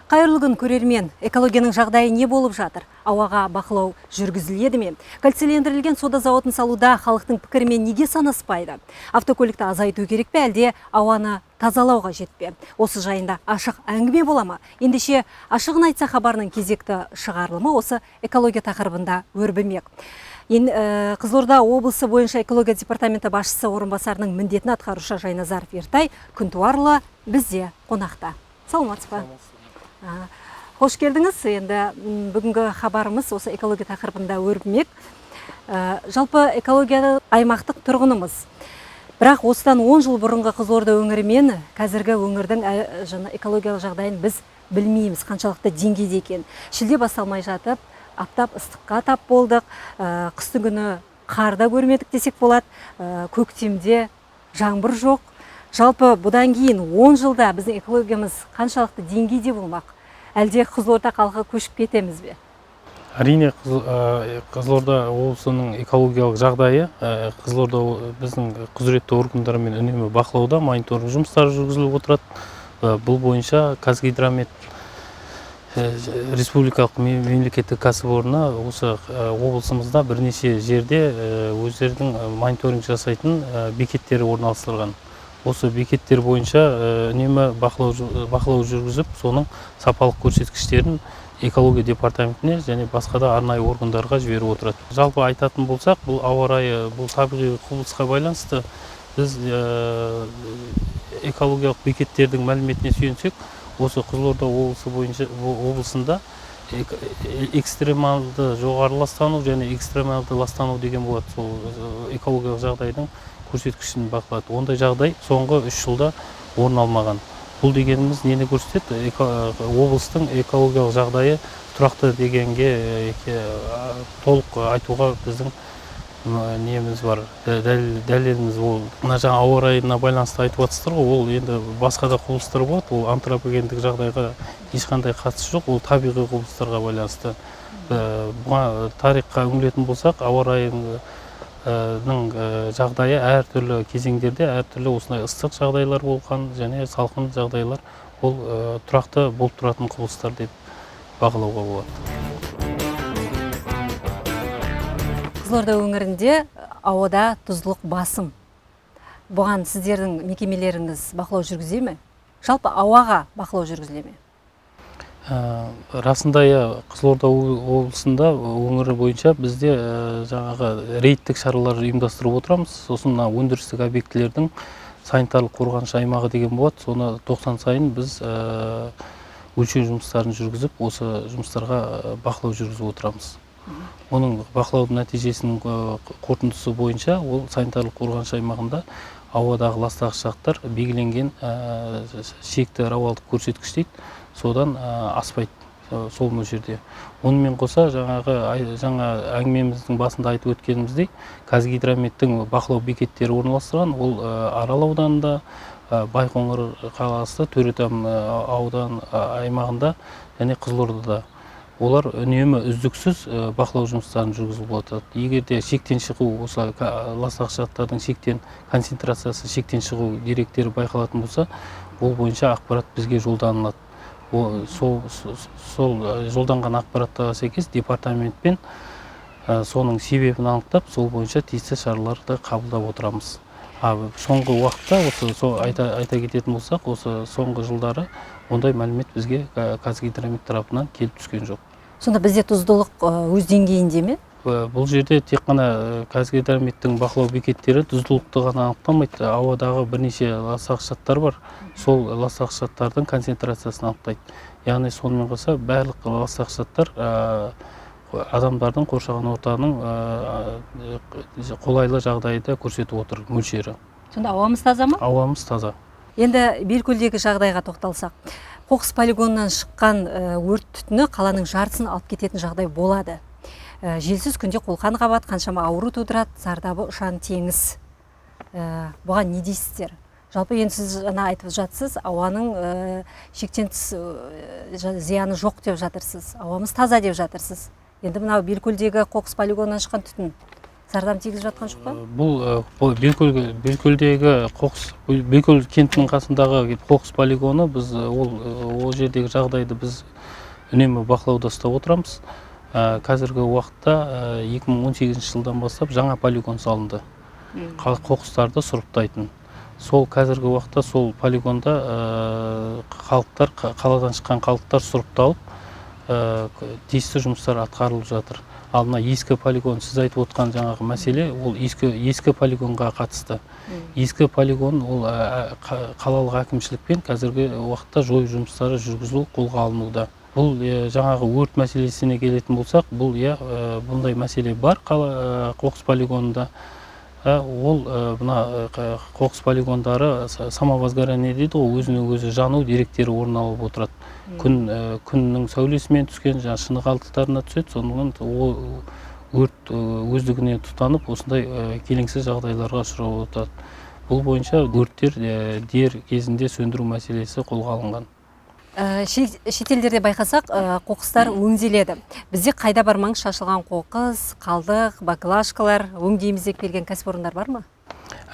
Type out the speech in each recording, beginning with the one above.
Қайырлы күн көрермен, экологияның жағдайы не болып жатыр? Ауаға бақылау жүргізіледі ме? Кальцийлендірілген сода зауытын салуда халықтың пікірімен неге санаспайды? Автокөлікті азайту керек пе, әлде ауаны тазалауға жетпе? Осы жайында ашық әңгіме бола ма? Ендеше ашығын айтса хабарының кезекті шығарылымы осы экология тақырыбында өрбімек. Қызылорда облысы бойынша экология департаменті басшысы орынбасарының міндетін атқарушы Жайназаров Ертай Күнтуарлы бізде қонақта. Саламатсыз ба? Қош келдіңіз. Енді бүгінгі хабарымыз осы экология тақырыбында өрбімек. Жалпы экология аймақтық тұрғынымыз. Бірақ осыдан 10 жыл бұрынғы Қызылорда өңірі мен қазіргі өңірдің экологиялық жағдайын біз білмейміз, қаншалықты деңгейде екен. Шілде басталмай жатып, аптап ыстыққа тап болдық. Қыстың күні қарда көрмедік десек болады. Көктемде жаңбыр жоқ. Жалпы бұдан кейін 10 жылда біздің экологиямыз қаншалықты деңгейде болмақ? Әлде Қызылорда халқы көшіп кетеміз бе? Әрине, Қызылорда облысының экологиялық жағдайы Қызылорда біздің құзыретті органдарымен үнемі бақылауда, мониторинг жұмыстары жүргізіліп отырады. Бұл бойынша Қазгидромет республикалық мемлекеттік кәсіпорны осы облысымызда бірнеше жерде өздерінің мониторинг жасайтын бекеттері орналастырған. Осы бекеттер бойынша үнемі бақылау жүргізіп, соның сапалық көрсеткіштерін экология департаментіне және басқа да арнайы органдарға жіберіп отырады. Жалпы айтатын болсақ, бұл ауа райы, бұл табиғи құбылысқа байланысты біз экологиялық бекеттердің мәліметіне сүйенсек, осы Қызылорда облысында экстремалды жоғары ластану және экстремалды ластану деген болады. Сол экологиялық жағдайдың көрсеткішін бақылады. Ондай жағдай соңғы 3 жылда орын алмаған. Бұл дегеніміз нені көрсетеді? Облыстың экологиялық жағдайы тұрақты дегенге толық айтуға біздің неміз бар, дәлеліміз ол. Мына жаңа ауа райына байланысты айтып жатсыздар ғой, ол енді басқа да құбылыстар болады. Ол антропогендік жағдайға ешқандай қатысы жоқ, ол табиғи құбылыстарға байланысты. Бұға тарихқа үңілетін болсақ, ауа райының жағдайы әртүрлі кезеңдерде әртүрлі осындай ыстық жағдайлар болған және салқын жағдайлар ол тұрақты болып тұратын құбылыстар деп бағалауға болады. Қызылорда өңірінде ауада тұздылық басым. Бұған сіздердің мекемелеріңіз бақылау жүргізе ме? Жалпы ауаға бақылау жүргізіле ме? Расында Қызылорда облысында өңірі бойынша бізде жаңағы рейдтік шаралар ұйымдастырып отырамыз. Сосын өндірістік объектілердің санитарлық қорғаныш аймағы деген болады. Соны 90 сайын біз өлшеу жұмыстарын жүргізіп, осы жұмыстарға бақылау жүргізіп отырамыз. Оның бақылаудың нәтижесінің қорытындысы бойынша ол санитарлық қорғаныш аймағында ауадағы ластағыш заттар белгіленген шекті рауалдық көрсеткіш дейді. Содан аспайды сол мөлшерде. Онымен қоса жаңа әңгімеміздің басында айтып өткеніміздей, Қазгидрометтің бақылау бекеттері орналастырған. Ол Арал ауданында, Байқоңыр қаласы, Төретам аудан аймағында және Қызылордада. Олар үнемі үздіксіз бақылау жұмыстарын жүргізіліп отырады. Егер де шектен шығу, осы ластағыш заттардың концентрациясы шектен шығу деректері байқалатын болса, ол бойынша ақпарат бізге жолданылады. Сол жолданған ақпараттарға сәйкес департаментпен соның себебін анықтап, сол бойынша тиісті шараларды қабылдап отырамыз. Соңғы уақытта, айта кететін болсақ, осы соңғы жылдары ондай мәлімет бізге Қазгидромет тарапынан келіп түскен жоқ. Сонда бізде тұздылық өз деңгейінде ме? Бұл жерде тек қана Қазгидрометтің бақылау бекеттері тұздылықты ғана анықтамайды. Ауадағы бірнеше ластағыш заттар бар. Сол ластағыш заттардың концентрациясын анықтайды. Яғни сонымен қоса барлық ластағыш заттар адамдардың қоршаған ортаның қолайлы жағдайды көрсетіп отыр мөлшері. Сонда ауамыз таза ма? Ауамыз таза. Енді Белкөлдегі жағдайға тоқталсақ, қоқыс полигонынан шыққан өрт түтіні қаланың жартысын алып кететін жағдай болады. Желсіз күнде қолқан қабат, қаншама ауру тудырады, зардабы ұшан теңіз. Бұған не дейсіздер? Жалпы енді сіз жаңа айтып жатсыз, ауаның шектен тыс зияны жоқ деп жатырсыз, ауамыз таза деп жатырсыз. Енді мынау Белкөлдегі қоқыс полигонынан шыққан түтін зардам тигізіп жатқан жоқ па? Бұл Белкөлдегі қоқыс, Белкөл кентінің қасындағы қоқыс полигоны, біз ол жердегі жағдайды біз үнемі бақылауда ұстап отырамыз. Қазіргі уақытта 2018 жылдан бастап жаңа полигон салынды. Қоқыстарды сұрыптайтын. Сол қазіргі уақытта сол полигонда халықтар, қаладан шыққан халықтар сұрыпталып, тиісті жұмыстар атқарылып жатыр. Ал мына ескі полигон, сіз айтып отқан жаңағы мәселе, ол ескі полигонға қатысты. Ескі полигон ол қалалық әкімшілікпен қазіргі уақытта жою жұмыстары жүргізіліп қолға алынуда. Бұл жаңағы өрт мәселесіне келетін болсақ, бұл бұндай мәселе бар қоқыс полигонында. Ол мына қоқыс полигондары самовозгорание дейді ғой, өзіне өзі жану деректері орын алып отырады. Күннің сәулесімен түскен шыны қалдықтарына түседі, сонымен өрт өздігіне тұтанып, осындай келеңсіз жағдайларға ұшырап отырады. Бұл бойынша өрттер дер кезінде сөндіру мәселесі қолға алынған. Шетелдерде байқасақ, қоқыстар өңделеді. Бізде қайда бармаңыз шашылған қоқыс, қалдық, баклажкалар өңдейміз деп келген кәсіпорындар бар ма?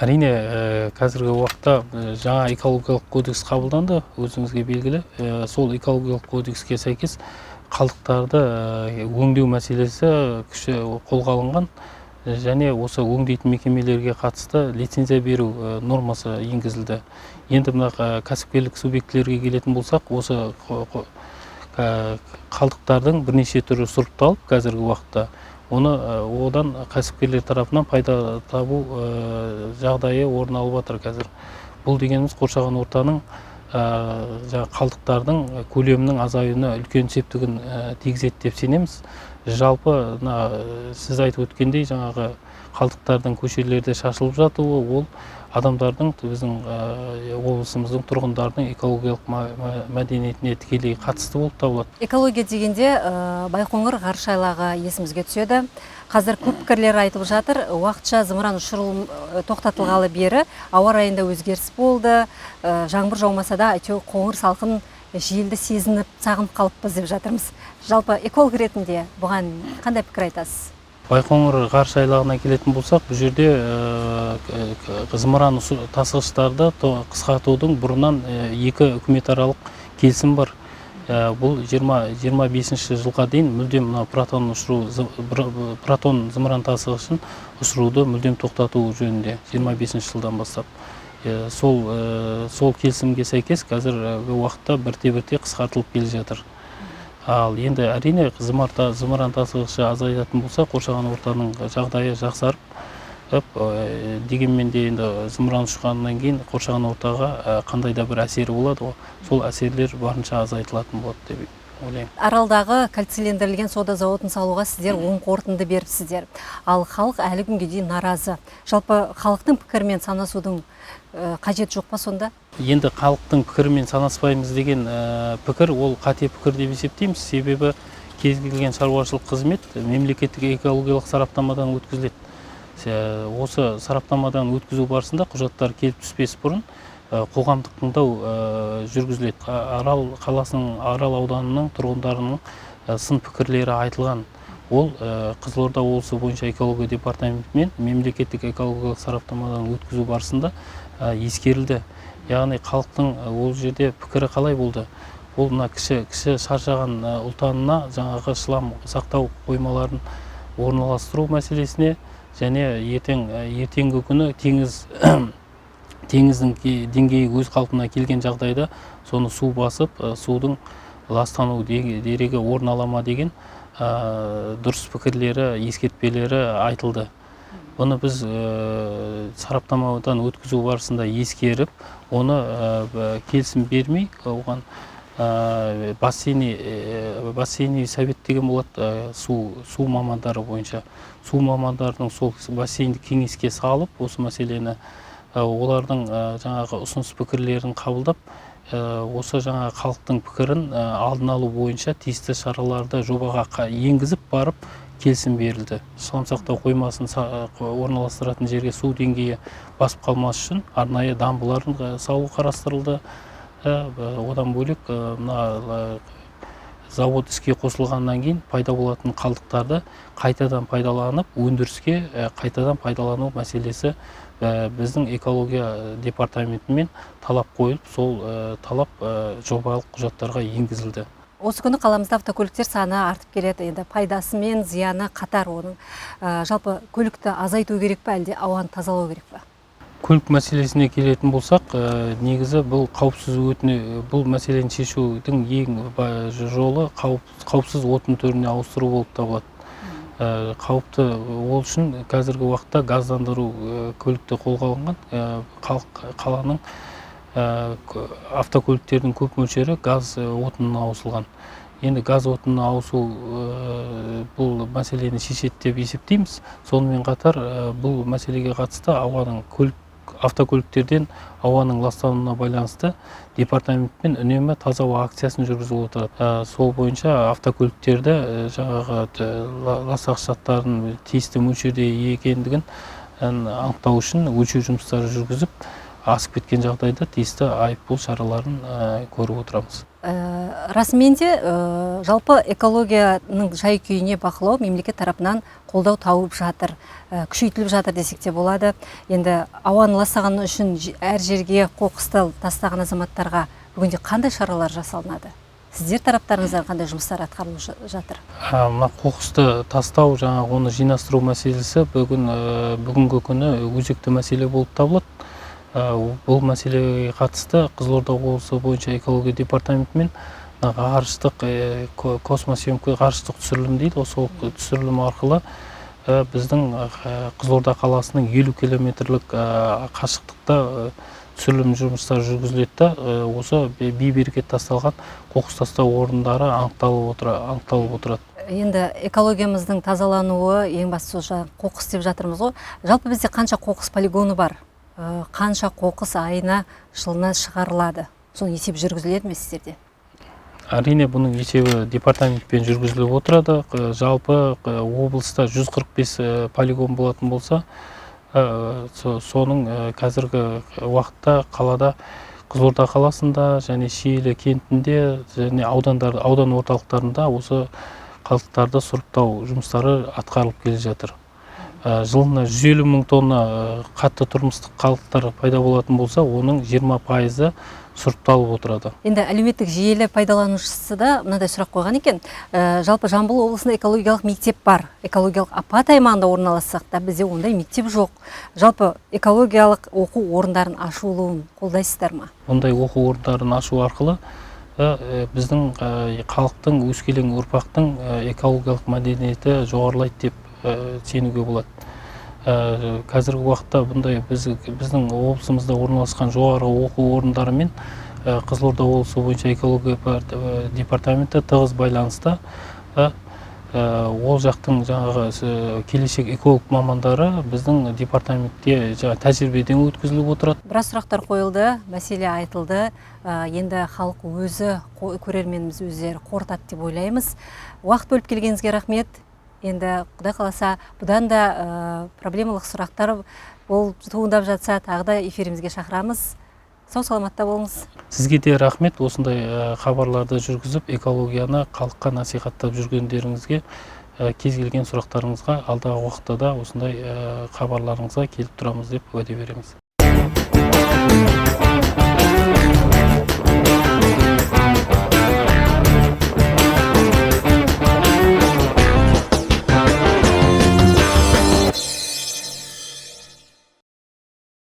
Әрине, қазіргі уақытта жаңа экологиялық кодекс қабылданды, өзіңізге белгілі. Сол экологиялық кодекске сәйкес қалдықтарды өңдеу мәселесі күші қолға алынған, және осы өңдейтін мекемелерге қатысты лицензия беру нормасы енгізілді. Енді мына кәсіпкерлік субъектілерге келетін болсақ, осы қалдықтардың бірнеше түрі сұрыпталып, қазіргі уақытта одан кәсіпкерлер тарапынан пайда табу жағдайы орын алып жатыр қазір. Бұл дегеніміз қоршаған ортаның қалдықтардың көлемінің азаюына үлкен септігін тигізеді деп сенеміз. Жалпы сіз айтып өткендей жаңағы қалдықтардың көшелерде шашылып жатуы, ол адамдардың, біздің облысымыздың тұрғындардың экологиялық мәдениетіне тікелей қатысты болып табылады. Экология дегенде Байқоңыр ғарыш айлағы есімізге түседі. Қазір көп пікірлер айтылып жатыр. Уақытша зымыран ұшырылым тоқтатылғалы бері ауа райында өзгеріс болды. Жаңбыр жаумаса да, әйтеуір қоңыр салқын желді сезініп, сағынып қалыппыз деп жатырмыз. Жалпы эколог ретінде бұған қандай пікір айтасыз? Байқоңыр ғарыш айлағына келетін болсақ, бұл жерде зымыран тасығыштарды қысқартудың бұрыннан екі үкіметаралық келісім бар. Бұл 25 жылға дейін мүлдем протон зымыран тасығышын ұшыруды мүлдем тоқтату жөнінде 25 жылдан бастап. Сол келісімге сәйкес қазіргі уақытта бірте-бірте қысқартылып келе жатыр. Ал енді әрине зымыран тасығышы азайтатын болса, қоршаған ортаның жағдайы жақсарып, дегенмен де енді зымыран ұшқаннан кейін қоршаған ортаға қандай да бір әсері болады, сол әсерлер барынша азайтылатын болады деп ойлаймын. Аралдағы кальцийлендірілген сода зауытын салуға сіздер оң қорытынды беріпсіздер. Ал халық әлі күнге дейін наразы. Жалпы халықтың пікірімен санасудың қажет жоқ па сонда? Енді халықтың пікірімен санаспаймыз деген пікір, ол қате пікір деп есептейміз. Себебі кез келген шаруашылық қызмет мемлекеттік экологиялық сараптамадан өткізіледі. Осы сараптамадан өткізу барысында құжаттар келіп түспес бұрын қоғамдық тыңдау жүргізіледі. Арал қаласының, Арал ауданының тұрғындарының сын пікірлері айтылған. Ол Қызылорда облысы бойынша экология департаментімен мемлекеттік экологиялық сараптамадан өткізу барысында ескерілді. Яғни халықтың ол жерде пікірі қалай болды? Ол кіші шаршаған ұлтанына жаңағы шлам сақтау қоймаларын орналастыру мәселесіне, және ертеңгі күні теңіздің деңгейі өз қалпына келген жағдайда соны су басып, судың ластану дерегі орын ала ма деген дұрыс пікірлері, ескертпелері айтылды. Бұны біз сараптамадан өткізу барысында ескеріп, оны келісім бермей, оған бассейни совет деген болады, су мамандары бойынша. Су мамандарының сол бассейнді кеңеске салып, осы мәселені олардың жаңағы ұсыныс пікірлерін қабылдап, осы жаңағы халықтың пікірін алдын алу бойынша тиісті шараларды жобаға енгізіп барып келісім берілді. Шлам сақтау қоймасын орналастыратын жерге су деңгейі басып қалмас үшін арнайы дамбыларын салу қарастырылды. Одан бөлек завод іске қосылғаннан кейін пайда болатын қалдықтарды қайтадан пайдаланып, өндіріске қайтадан пайдалану мәселесі біздің экология департаментімен талап қойылып, сол талап жобалық құжаттарға енгізілді. Осы күні қаламызда автокөліктер саны артып келеді. Енді пайдасы мен зияны қатар оның. Жалпы көлікті азайту керек пе, әлде ауаны тазалау керек пе? Көлік мәселесіне келетін болсақ, негізі бұл қауіпсіз бұл мәселені шешудің ең жолы қауіпсіз отын түріне ауыстыру болып табылады. Қауіпті ол үшін қазіргі уақытта газдандыру көлікті қолға алынған. Қаланың автокөліктердің көп мөлшері газ отынына ауысылған. Енді газ отынына ауысу бұл мәселені шешеді деп есептейміз. Сонымен қатар бұл мәселеге қатысты автокөліктерден ауаның ластануына байланысты департаментпен үнемі таза ауа акциясын жүргізіп отырады. Сол бойынша автокөліктерді жаңағы ластағыш заттардың тиісті мөлшерде екендігін анықтау үшін өлшеу жұмыстары жүргізіп, асып кеткен жағдайда тиісті айыппұл шараларын көріп отырамыз. Расымен де жалпы экологияның жай-күйіне бақылау мемлекет тарапынан қолдау тауып жатыр, күшейтіліп жатыр десек те болады. Енді ауаны ластағаны үшін әр жерге қоқысты тастаған азаматтарға бүгінде қандай шаралар жасалынады? Сіздер тараптарыңыздан қандай жұмыстар атқарылып жатыр? Мына қоқысты тастау, жаңағы оны жинастыру мәселесі бүгінгі күні өзекті мәселе болып табылады. Бұл мәселеге қатысты Қызылорда облысы бойынша экология департаментімен ғарыштық космосъемка, ғарыштық түсірілім дейді. Осы түсірілім арқылы біздің Қызылорда қаласының 50 километрлік қашықтықта түсірілім жұмыстары жүргізіледі. Осы бей-берекет тасталған қоқыс тастау орындары анықталып отырады. Енді экологиямыздың тазалануы ең бастысы қоқыс деп жатырмыз ғой. Жалпы бізде қанша қоқыс полигоны бар? Қанша қоқыс айына, жылына шығарылады? Соның есеп жүргізіледі ме сіздерде? Әрине, бұның есебі департаментпен жүргізіліп отырады. Жалпы облыста 145 полигон болатын болса, соның қазіргі уақытта қалада Қызылорда қаласында және Шиелі кентінде және аудан орталықтарында осы қалдықтарды сұрыптау жұмыстары атқарылып келе жатыр. Жылына 150 мың тонна қатты тұрмыстық қалдықтар пайда болатын болса, оның 20% сұрыпталып отырады. Енді әлеуметтік желі пайдаланушысы да мынадай сұрақ қойған екен. Жалпы Жамбыл облысында экологиялық мектеп бар. Экологиялық апат аймағында орналассақ та, бізде ондай мектеп жоқ. Жалпы экологиялық оқу орындарын ашылуын қолдайсыздар ма? Ондай оқу орындарын ашу арқылы біздің халықтың, өскелең ұрпақтың экологиялық мәдениеті жоғарылайды деп сенуге болады. Қазіргі уақытта бұндай біздің облысымызда орналасқан жоғары оқу орындары мен Қызылорда облысы бойынша экология департаменті тығыз байланыста. Ол жақтың жаңағы келешек эколог мамандары біздің департаментте тәжірибеден өткізіліп отырады. Біраз сұрақтар қойылды, мәселе айтылды. Енді халық өзі, көрерменіміз өздері қорытады деп ойлаймыз. Уақыт бөліп келгеніңізге рахмет. Енді Құдай қаласа, бұдан да проблемалық сұрақтар туындап жатса, тағы да эфирімізге шақырамыз. Сау саламатта болыңыз. Сізге де рахмет, осындай хабарларды жүргізіп, экологияны халыққа насихаттап жүргендеріңізге, кез келген сұрақтарыңызға алдағы уақытта да осындай хабарларыңызға келіп тұрамыз деп уәде береміз.